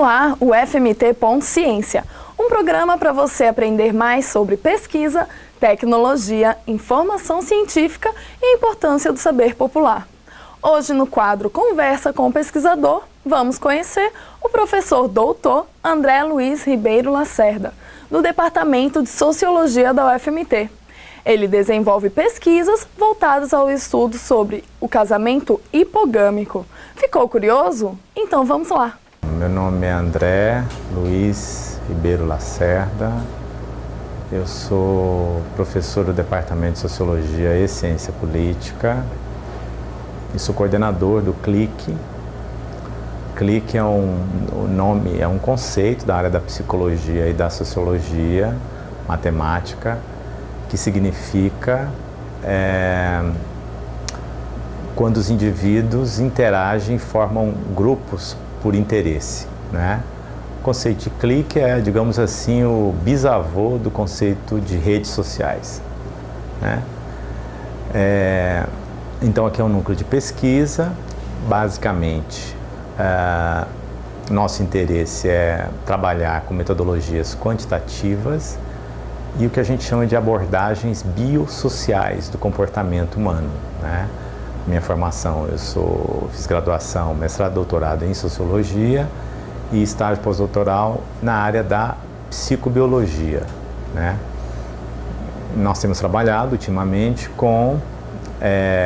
no ar o FMT.Ciência, um programa para você aprender mais sobre pesquisa, tecnologia, informação científica e a importância do saber popular. Hoje, no quadro Conversa com o Pesquisador, vamos conhecer o professor doutor André Luiz Ribeiro Lacerda, do Departamento de Sociologia da UFMT. Ele desenvolve pesquisas voltadas ao estudo sobre o casamento hipogâmico. Ficou curioso? Então vamos lá! Meu nome é André Luiz Ribeiro Lacerda, eu sou professor do Departamento de Sociologia e Ciência Política e sou coordenador do CLIC. CLIC é um conceito da área da psicologia e da sociologia matemática, que significa quando os indivíduos interagem e formam grupos por interesse, né? O conceito de clique é, digamos assim, o bisavô do conceito de redes sociais, né? Então aqui é um núcleo de pesquisa. Basicamente, nosso interesse é trabalhar com metodologias quantitativas e o que a gente chama de abordagens biosociais do comportamento humano, né? Minha formação, fiz graduação, mestrado, doutorado em Sociologia e estágio pós-doutoral na área da psicobiologia, né? Nós temos trabalhado ultimamente com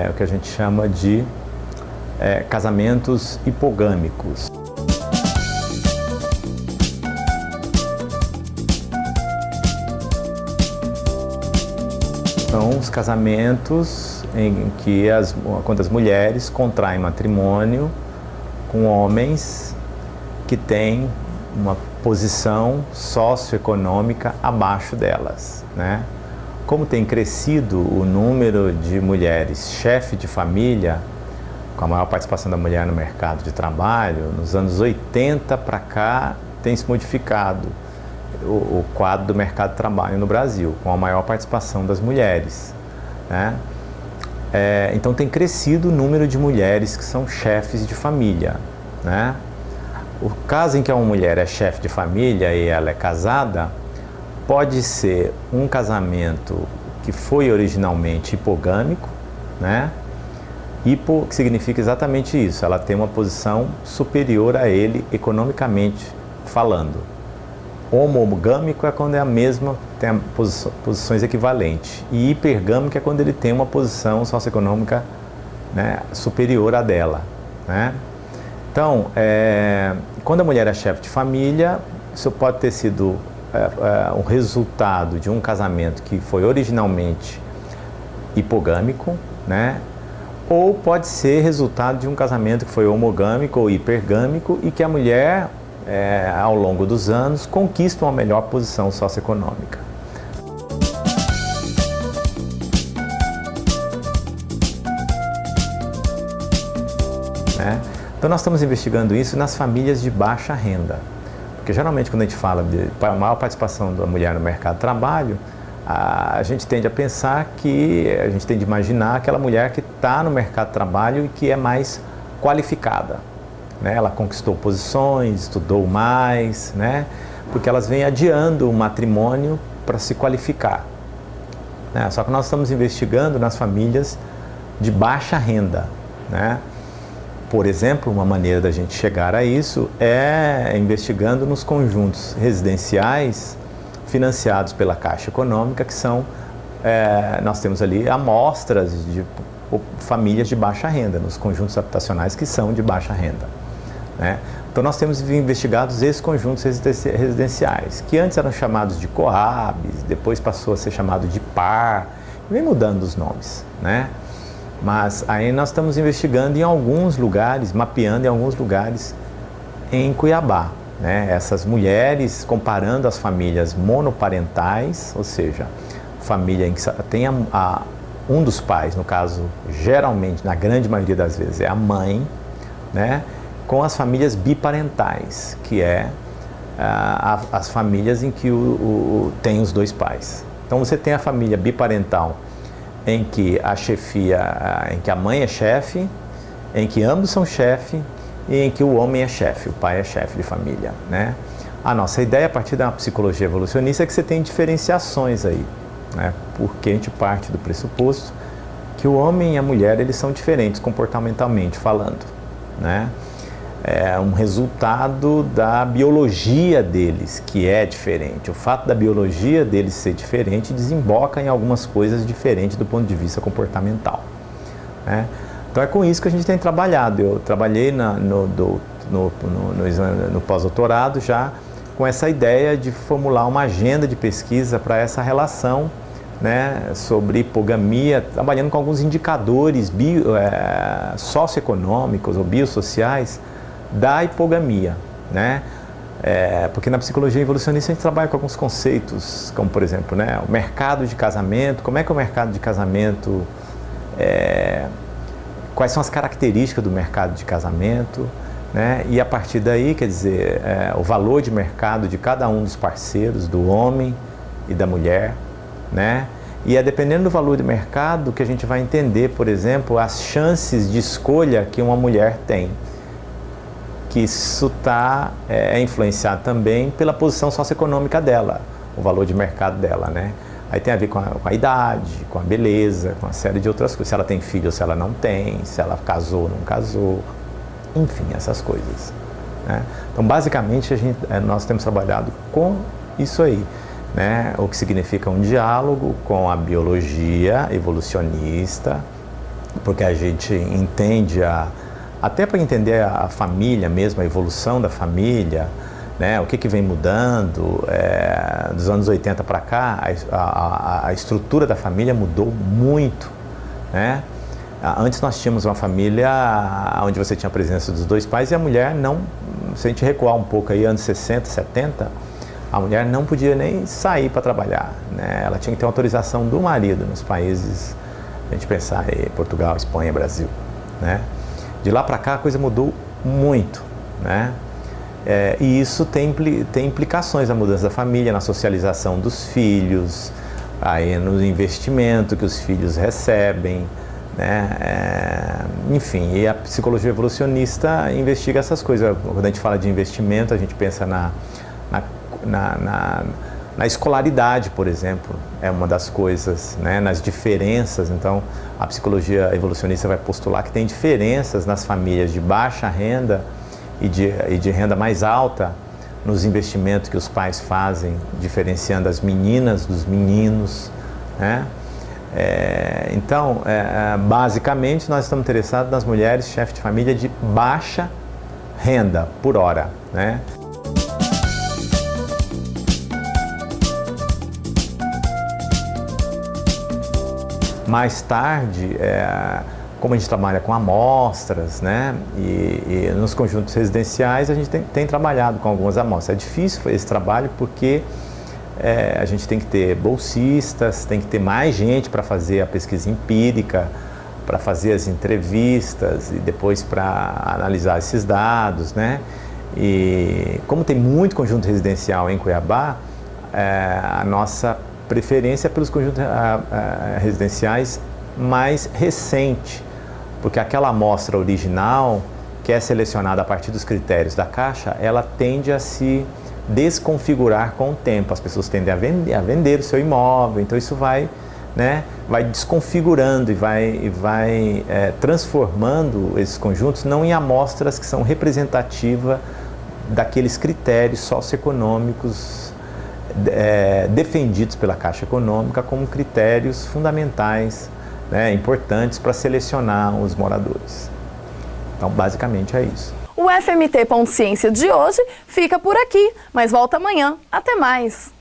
o que a gente chama de casamentos hipogâmicos. São os casamentos em que quando as mulheres contraem matrimônio com homens que têm uma posição socioeconômica abaixo delas, né? Como tem crescido o número de mulheres chefe de família, com a maior participação da mulher no mercado de trabalho, nos anos 80 para cá tem se modificado o quadro do mercado de trabalho no Brasil, com a maior participação das mulheres, né? Então tem crescido o número de mulheres que são chefes de família, né? O caso em que uma mulher é chefe de família e ela é casada, pode ser um casamento que foi originalmente hipogâmico, né? Hipo, que significa exatamente isso, ela tem uma posição superior a ele economicamente falando. Homogâmico é quando é a mesma, tem posições equivalentes. E hipergâmico é quando ele tem uma posição socioeconômica, né, superior à dela, né? Então, quando a mulher é chefe de família, isso pode ter sido um resultado de um casamento que foi originalmente hipogâmico, né? Ou pode ser resultado de um casamento que foi homogâmico ou hipergâmico e que a mulher, ao longo dos anos, conquista uma melhor posição socioeconômica. Então nós estamos investigando isso nas famílias de baixa renda, porque geralmente quando a gente fala de maior participação da mulher no mercado de trabalho, a gente tende a pensar a gente tende a imaginar aquela mulher que está no mercado de trabalho e que é mais qualificada, né? Ela conquistou posições, estudou mais, né? Porque elas vêm adiando o matrimônio para se qualificar, né? Só que nós estamos investigando nas famílias de baixa renda, né? Por exemplo, uma maneira da gente chegar a isso é investigando nos conjuntos residenciais financiados pela Caixa Econômica, que são, nós temos ali amostras de famílias de baixa renda, nos conjuntos habitacionais que são de baixa renda, né? Então nós temos investigado esses conjuntos residenciais, que antes eram chamados de Coabs, depois passou a ser chamado de Par, vem mudando os nomes, né? Mas aí nós estamos investigando em alguns lugares, mapeando em alguns lugares em Cuiabá, né? Essas mulheres, comparando as famílias monoparentais, ou seja, família em que tem um dos pais, no caso, geralmente, na grande maioria das vezes, é a mãe, né? Com as famílias biparentais, que as famílias em que tem os dois pais. Então você tem a família biparental, em que a chefia, em que a mãe é chefe, em que ambos são chefe e em que o homem é chefe, o pai é chefe de família, né? A nossa ideia, a partir da psicologia evolucionista, é que você tem diferenciações aí, né? Porque a gente parte do pressuposto que o homem e a mulher, eles são diferentes comportamentalmente falando, né? É um resultado da biologia deles, que é diferente. O fato da biologia deles ser diferente desemboca em algumas coisas diferentes do ponto de vista comportamental, né? Então é com isso que a gente tem trabalhado. Eu trabalhei no pós-doutorado já com essa ideia de formular uma agenda de pesquisa para essa relação, né, sobre hipogamia, trabalhando com alguns indicadores socioeconômicos ou biosociais da hipogamia, né? Porque na psicologia evolucionista a gente trabalha com alguns conceitos, como por exemplo, né, o mercado de casamento, como é que o mercado de casamento, quais são as características do mercado de casamento, né? E a partir daí, quer dizer, o valor de mercado de cada um dos parceiros, do homem e da mulher, né? E é dependendo do valor de mercado que a gente vai entender, por exemplo, as chances de escolha que uma mulher tem. Que isso é influenciado também pela posição socioeconômica dela, o valor de mercado dela, né? Aí tem a ver com a idade, com a beleza, com uma série de outras coisas. Se ela tem filho ou se ela não tem, se ela casou ou não casou, enfim, essas coisas, né? Então, basicamente, nós temos trabalhado com isso aí, né? O que significa um diálogo com a biologia evolucionista, porque a gente entende até para entender a família mesmo, a evolução da família, né? O que vem mudando, dos anos 80 para cá, a estrutura da família mudou muito, né? Antes nós tínhamos uma família onde você tinha a presença dos dois pais e a mulher não, se a gente recuar um pouco aí, anos 60, 70, a mulher não podia nem sair para trabalhar, né? Ela tinha que ter autorização do marido nos países, a gente pensar em Portugal, Espanha, Brasil, né? De lá para cá a coisa mudou muito, né? E isso tem implicações na mudança da família, na socialização dos filhos, aí no investimento que os filhos recebem, né? Enfim, e a psicologia evolucionista investiga essas coisas. Quando a gente fala de investimento, a gente pensa na escolaridade, por exemplo, é uma das coisas, né? Nas diferenças. Então, a psicologia evolucionista vai postular que tem diferenças nas famílias de baixa renda e de renda mais alta nos investimentos que os pais fazem, diferenciando as meninas dos meninos, né? Então, basicamente, nós estamos interessados nas mulheres chefes de família de baixa renda por hora, né? Mais tarde, como a gente trabalha com amostras, né, e nos conjuntos residenciais a gente tem trabalhado com algumas amostras. É difícil esse trabalho porque a gente tem que ter bolsistas, tem que ter mais gente para fazer a pesquisa empírica, para fazer as entrevistas e depois para analisar esses dados, né? E como tem muito conjunto residencial em Cuiabá, a nossa preferência pelos conjuntos residenciais mais recente, porque aquela amostra original, que é selecionada a partir dos critérios da Caixa, ela tende a se desconfigurar com o tempo. As pessoas tendem a vender o seu imóvel, então isso vai desconfigurando e vai transformando esses conjuntos não em amostras que são representativas daqueles critérios socioeconômicos defendidos pela Caixa Econômica como critérios fundamentais, né, importantes para selecionar os moradores. Então, basicamente é isso. O FMT Ciência de hoje fica por aqui, mas volta amanhã. Até mais!